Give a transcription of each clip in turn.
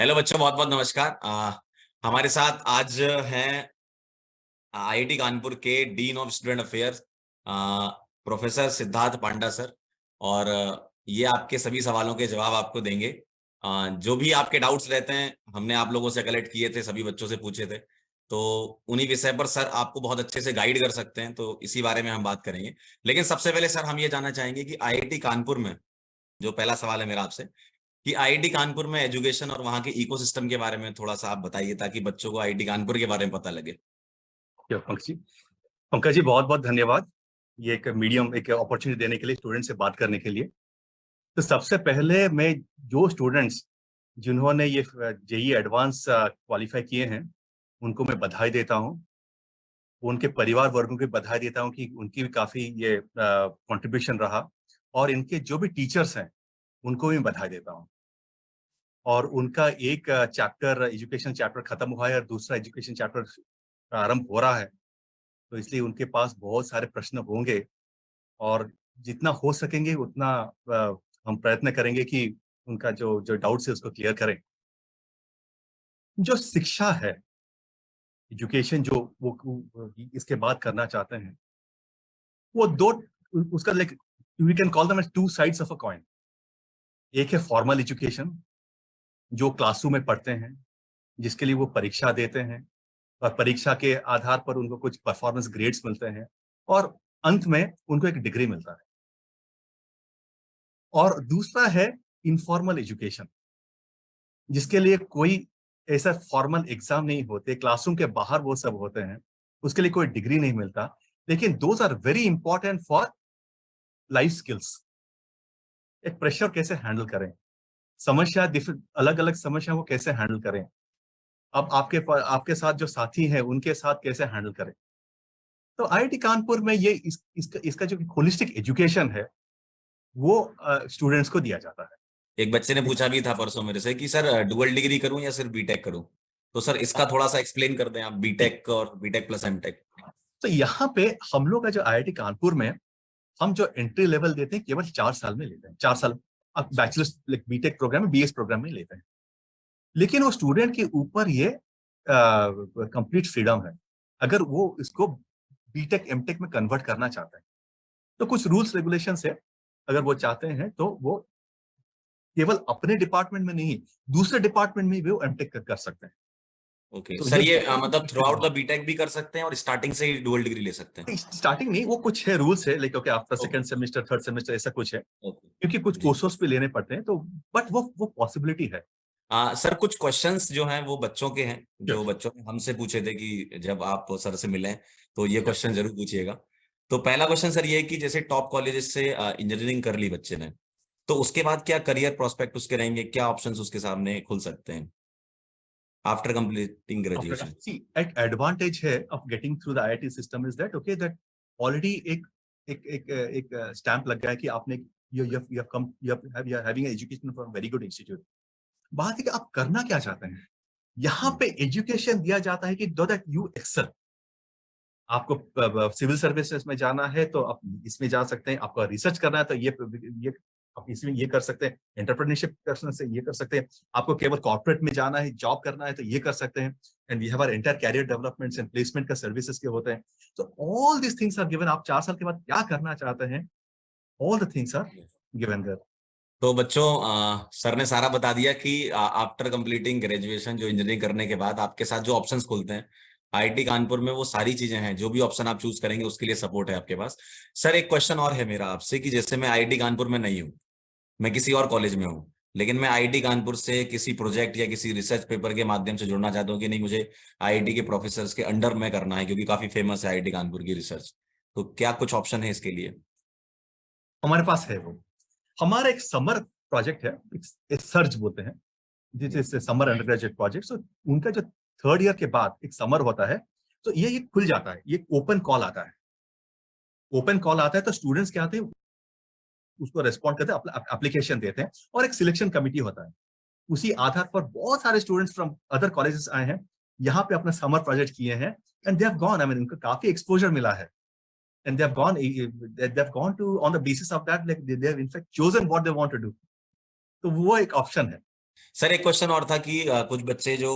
Hello बच्चों, बहुत बहुत नमस्कार। हमारे साथ आज हैं आईआईटी कानपुर के dean of student affairs professor Siddharth Panda sir. और ये आपके सभी सवालों के जवाब आपको देंगे। जो भी आपके डाउट्स रहते हैं हमने आप लोगों से कलेक्ट किए थे, सभी बच्चों से पूछे थे, तो उन्हीं विषय पर सर आपको बहुत अच्छे से गाइड कर सकते हैं, तो इसी बारे में हम बात करेंगे। लेकिन सबसे पहले सर हम ये जानना चाहेंगे कि आईआईटी कानपुर में, जो पहला सवाल है मेरा आपसे, कि आईआईटी कानपुर में एजुकेशन और वहाँ के इकोसिस्टम के बारे में थोड़ा सा आप बताइए, ताकि बच्चों को आईआईटी कानपुर के बारे में पता लगे। पंकज जी बहुत बहुत धन्यवाद, ये एक मीडियम, एक अपॉर्चुनिटी देने के लिए, स्टूडेंट से बात करने के लिए। तो सबसे पहले मैं जो स्टूडेंट्स जिन्होंने ये जेई एडवांस क्वालिफाई किए हैं उनको मैं बधाई देता हूँ। उनके परिवार वर्गों को बधाई देता हूँ कि उनकी भी काफ़ी ये कंट्रीब्यूशन रहा, और इनके जो भी टीचर्स हैं उनको भी बधाई देता हूँ। और उनका एक चैप्टर, एजुकेशन चैप्टर खत्म हुआ है और दूसरा एजुकेशन चैप्टर आरंभ हो रहा है, तो इसलिए उनके पास बहुत सारे प्रश्न होंगे और जितना हो सकेंगे उतना हम प्रयत्न करेंगे कि उनका जो जो डाउट्स है उसको क्लियर करें। जो शिक्षा है, एजुकेशन, जो वो इसके बाद करना चाहते हैं, वो दो, उसका like we can call them as two sides of a coin. एक है फॉर्मल एजुकेशन, जो क्लासरूम में पढ़ते हैं, जिसके लिए वो परीक्षा देते हैं और परीक्षा के आधार पर उनको कुछ परफॉर्मेंस ग्रेड्स मिलते हैं और अंत में उनको एक डिग्री मिलता है। और दूसरा है इनफॉर्मल एजुकेशन, जिसके लिए कोई ऐसा फॉर्मल एग्जाम नहीं होते, क्लासरूम के बाहर वो सब होते हैं, उसके लिए कोई डिग्री नहीं मिलता, लेकिन those are very important for life skills. एक प्रेशर कैसे हैंडल करें, समस्या, अलग अलग समस्या को कैसे हैंडल करें, अब आपके साथ जो साथी हैं उनके साथ कैसे हैंडल करें। तो आईआईटी कानपुर में ये इसका जो होलिस्टिक एजुकेशन है वो स्टूडेंट्स को दिया जाता है। एक बच्चे ने पूछा भी था परसों मेरे से कि सर डुअल डिग्री करूं या सिर्फ बीटेक करूं, तो सर इसका थोड़ा सा एक्सप्लेन कर दें आप, बीटेक और बीटेक प्लस एमटेक। तो यहाँ पे हम लोग का जो आईआईटी कानपुर में, हम जो एंट्री लेवल देते हैं केवल 4 साल में लेते हैं, 4 साल। अब बैचलर्स बीटेक प्रोग्राम में, बीएस प्रोग्राम में लेते हैं, लेकिन वो स्टूडेंट के ऊपर ये कंप्लीट फ्रीडम है। अगर वो इसको बीटेक एमटेक में कन्वर्ट करना चाहते हैं तो कुछ रूल्स रेगुलेशंस है। अगर वो चाहते हैं तो वो केवल अपने डिपार्टमेंट में नहीं, दूसरे डिपार्टमेंट में भी वो एमटेक कर सकते हैं। ओके तो सर, ये ये मतलब थ्रू आउट द बीटेक भी कर सकते हैं और स्टार्टिंग से ही डुअल डिग्री ले सकते हैं? स्टार्टिंग नहीं, वो कुछ है रूल्स है, like okay after okay. Second semester, third semester, ऐसा कुछ है, ओके क्योंकि कुछ जी। कोर्सेस भी लेने पड़ते हैं, तो बट वो पॉसिबिलिटी है। सर कुछ क्वेश्चंस जो हैं वो बच्चों के हैं, जो Sure, बच्चों ने हमसे पूछे थे कि जब आप सर से मिलें तो ये sure. क्वेश्चन जरूर पूछिएगा। तो पहला क्वेश्चन सर ये है कि जैसे टॉप कॉलेजेस से इंजीनियरिंग कर ली बच्चे ने, तो उसके बाद क्या करियर प्रोस्पेक्ट उसके रहेंगे, क्या ऑप्शंस उसके सामने खुल सकते हैं after completing After graduation? see, एक advantage है of getting through the IIT system is that okay, that already एक स्टैंप लग गया है कि आपने you have come, you are having an education from a very good institute। बात है कि आप करना क्या चाहते हैं। यहाँ पे एजुकेशन दिया जाता है कि दो दैट यू एक्सेल। आपको सिविल सर्विसेज में जाना है तो आप इसमें जा सकते हैं, आपको रिसर्च करना है तो ये आप इसमें ये कर सकते हैं, एंटरप्रेन्योरशिप करने से ये कर सकते हैं, आपको केवल कॉर्पोरेट में जाना है, जॉब करना है तो ये कर सकते हैं। And we have our entire career developments and placement का सर्विसेज के होते हैं। तो all this things are given. आप 4 साल के बाद क्या करना चाहते हैं, all the things are given there. तो बच्चों, सर ने सारा बता दिया कि आफ्टर कंप्लीटिंग ग्रेजुएशन, जो इंजीनियरिंग करने के बाद आपके साथ जो ऑप्शंस खुलते हैं आईआईटी कानपुर में, वो सारी चीजें हैं, जो भी ऑप्शन आप चूज करेंगे उसके लिए सपोर्ट है आपके पास। सर एक क्वेश्चन और है मेरा आपसे कि जैसे मैं आईआईटी कानपुर में नहीं हूँ, मैं किसी और कॉलेज में हूँ, लेकिन मैं आईआईटी कानपुर से किसी प्रोजेक्ट या किसी रिसर्च पेपर के माध्यम से जुड़ना चाहता हूँ कि नहीं, मुझे आईआईटी के प्रोफेसर के अंडर में करना है क्योंकि काफी फेमस है आईआईटी कानपुर की रिसर्च, तो क्या कुछ ऑप्शन है इसके लिए? हमारे पास है वो। हमारा एक समर प्रोजेक्ट है, एक सर्च बोलते हैं, जिस समर अंडर ग्रेजुएट प्रोजेक्ट। सो उनका जो थर्ड ईयर के बाद एक समर होता है, तो ये खुल जाता है, ये ओपन कॉल आता है। ओपन कॉल आता है तो स्टूडेंट्स क्या आते हैं, उसको रेस्पॉन्ड करते हैं, एप्लीकेशन देते हैं और एक सिलेक्शन कमिटी होता है। उसी आधार पर बहुत सारे स्टूडेंट्स फ्रॉम अदर कॉलेजेस आए हैं, यहाँ पे अपना समर प्रोजेक्ट किए हैं, and they have gone, I mean उनको काफी एक्सपोजर मिला है, and they have gone to on the basis of that, like they have in fact chosen what they want to do. तो वो एक ऑप्शन है। सर एक क्वेश्चन और था कि कुछ बच्चे जो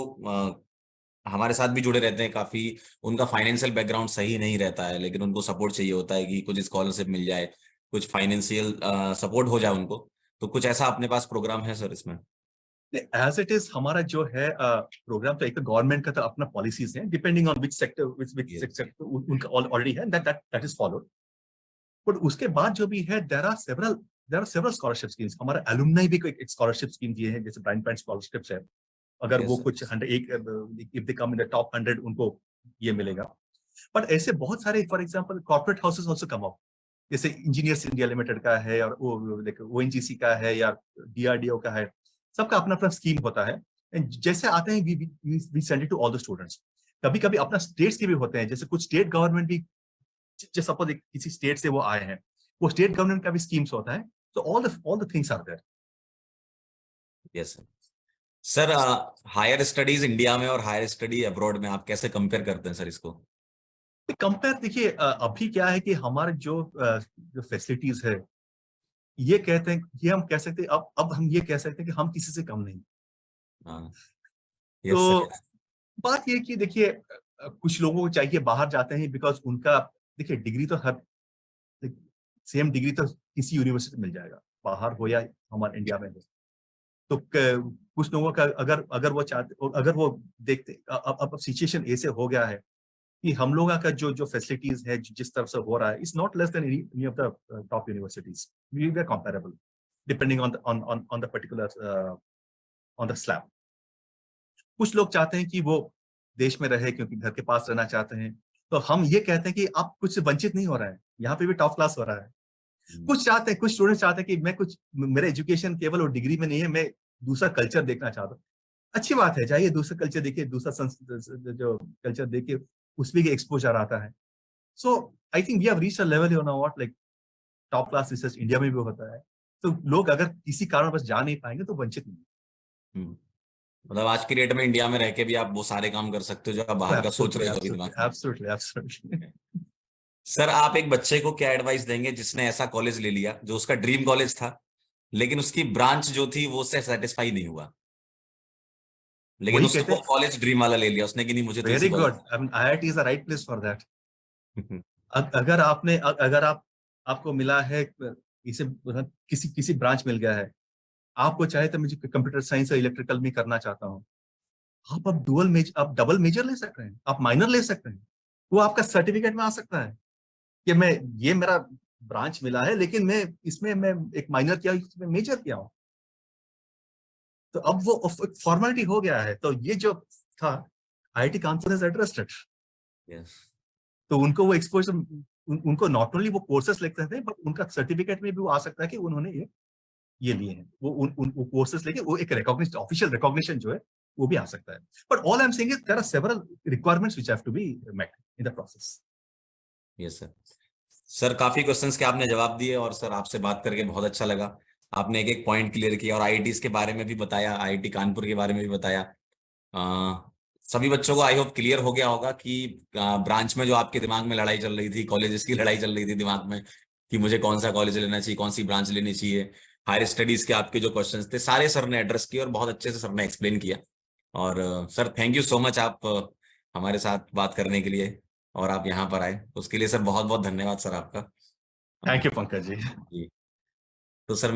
हमारे साथ भी जुड़े रहते हैं काफी, उनका फाइनेंशियल बैकग्राउंड सही नहीं रहता है, लेकिन उनको सपोर्ट चाहिए होता है कि कुछ स्कॉलरशिप मिल जाए, कुछ फाइनेंशियल सपोर्ट हो जाए उनको। तो कुछ ऐसा अपने पास प्रोग्राम है सर इसमें? एज इट इज हमारा जो है प्रोग्राम, तो एक तो गवर्नमेंट का तो अपना पॉलिसीज है, depending on which sector, which Yes. Sector उनका ऑलरेडी है, दैट इज फॉलोड। बट उसके बाद जो भी है, there are several scholarship schemes. हमारा एलुमनाई भी कोई एक स्कॉलरशिप स्कीम दिए हैं, जैसे ब्राइट पैंट स्कॉलरशिप्स है। अगर Yes, वो sir. कुछ 100, एक if they come in the top 100, उनको ये मिलेगा। बट ऐसे बहुत सारे, for example corporate houses also come up, जैसे इंजीनियर्स इंडिया लिमिटेड का है, और ओएनजीसी का है, या डीआरडीओ का है। सबका अपना अपना स्कीम होता है। And जैसे आते हैं, we send it to all the students. कभी कभी अपना स्टेट्स के भी होते हैं, जैसे कुछ स्टेट गवर्नमेंट भी, जैसे सपोज किसी स्टेट से वो आए हैं, वो स्टेट गवर्नमेंट का भी स्कीम्स होता है। तो all the things are there. Yes, sir. Sir higher studies India में और हायर स्टडी अब्रॉड में आप कैसे कंपेयर करते हैं सर इसको? कंपेयर देखिए, अभी क्या है कि हमारे जो फैसिलिटीज है, ये कहते हैं, ये हम कह सकते हैं, अब हम ये कह सकते हैं कि हम किसी से कम नहीं। हाँ, यस तो सर। बात ये कि देखिए, कुछ लोगों को चाहिए, बाहर जाते हैं बिकॉज उनका, देखिए डिग्री तो हर, सेम डिग्री तो किसी यूनिवर्सिटी मिल जाएगा, बाहर हो या हमारे इंडिया में हो। तो कुछ लोगों का, अगर अगर वो चाहते, अगर वो देखते, अब सिचुएशन ऐसे हो गया है कि हम लोगों का जो जो फैसिलिटीज है, जिस तरफ से हो रहा है, is not less than any of the top universities. We are comparable, depending on the particular on the slab. कुछ लोग चाहते हैं कि वो देश में रहे, क्योंकि घर के पास रहना चाहते हैं। तो हम ये कहते हैं कि आप कुछ से वंचित नहीं हो रहा है, यहाँ पे भी टॉप क्लास हो रहा है। कुछ चाहते हैं, कुछ स्टूडेंट्स चाहते हैं कि मैं कुछ, मेरा एजुकेशन केवल और डिग्री में नहीं है, मैं दूसरा कल्चर देखना चाहता हूँ। अच्छी बात है, जाइए दूसरा कल्चर देखिए, दूसरा जो कल्चर देखिए, उसमें भी एक्सपोजर आता है। So I think we have reached a level, you know what, like top class research India में भी होता है। तो लोग अगर किसी कारण बस जा नहीं पाएंगे तो वंचित नहीं। हम्म, मतलब आज की डेट में इंडिया में रह के भी आप वो सारे काम कर सकते हो जो आप बाहर का सोच एब्सोल्युटली, रहे हो अभी दिमाग एब्सोल्युटली, में। Absolutely, absolutely. सर आप एक बच्चे को क्या एडवाइस देंगे जिसने ऐसा कॉलेज ले लिया जो उसका ड्रीम कॉलेज था, लेकिन उसकी ब्रांच जो थी वो उससे सेटिस्फाई नहीं हुआ, लेकिन वही उसने कहते वो हैं, कॉलेज ड्रीम वाला ले लिया उसने कि नहीं मुझे तो इसी very college. Good, IIT is the right place for that. अगर आपने, अगर आपको मिला है, इसे किसी किसी ब्रांच मिल गया है, आपको चाहे तो, मुझे कंप्यूटर साइंस और इलेक्ट्रिकल में करना चाहता हूँ, आप अब आप डबल मेजर ले सकते हैं, आप माइनर ले सकते हैं। वो आपका सर्टिफिकेट में आ सकता है कि मैं, ये मेरा ब्रांच मिला है, लेकिन मैं इसमें मैं एक माइनर किया, इसमें मेजर किया हूँ। तो अब वो फॉर्मेलिटी हो गया है। तो ये जो था, IIT Kanpur has addressed it. Yes. तो उनको वो एक्सपोजर, उनको नॉट ओनली वो कोर्सेस लिखते थे, बट उनका सर्टिफिकेट में भी वो आ सकता है कि उन्होंने ये लिए हैं। वो कोर्सेस लेके वो एक रिकॉग्निशन, ऑफिशियल रिकॉग्निशन जो है, वो भी आ सकता है। But all I am saying is there are several requirements which have to be met in the process. Yes sir. Sir काफी क्वेश्चंस के आपने जवाब दिए, और सर आपसे बात करके बहुत अच्छा लगा। आपने एक एक पॉइंट क्लियर किया और आईआईटीज के बारे में भी बताया, आईआईटी कानपुर के बारे में भी बताया। सभी बच्चों को आई होप क्लियर हो गया होगा कि ब्रांच में जो आपके दिमाग में लड़ाई चल रही थी, कॉलेजेस की लड़ाई चल रही थी दिमाग में कि मुझे कौन सा कॉलेज लेना चाहिए, कौन सी ब्रांच लेनी चाहिए, हायर स्टडीज के आपके जो क्वेश्चंस थे सारे सर ने एड्रेस किए और बहुत अच्छे से सर ने एक्सप्लेन किया। और sir thank you so much आप हमारे साथ बात करने के लिए, और आप यहाँ पर आए उसके लिए सर बहुत बहुत धन्यवाद सर आपका। Thank you Pankaj ji. जी। तो सर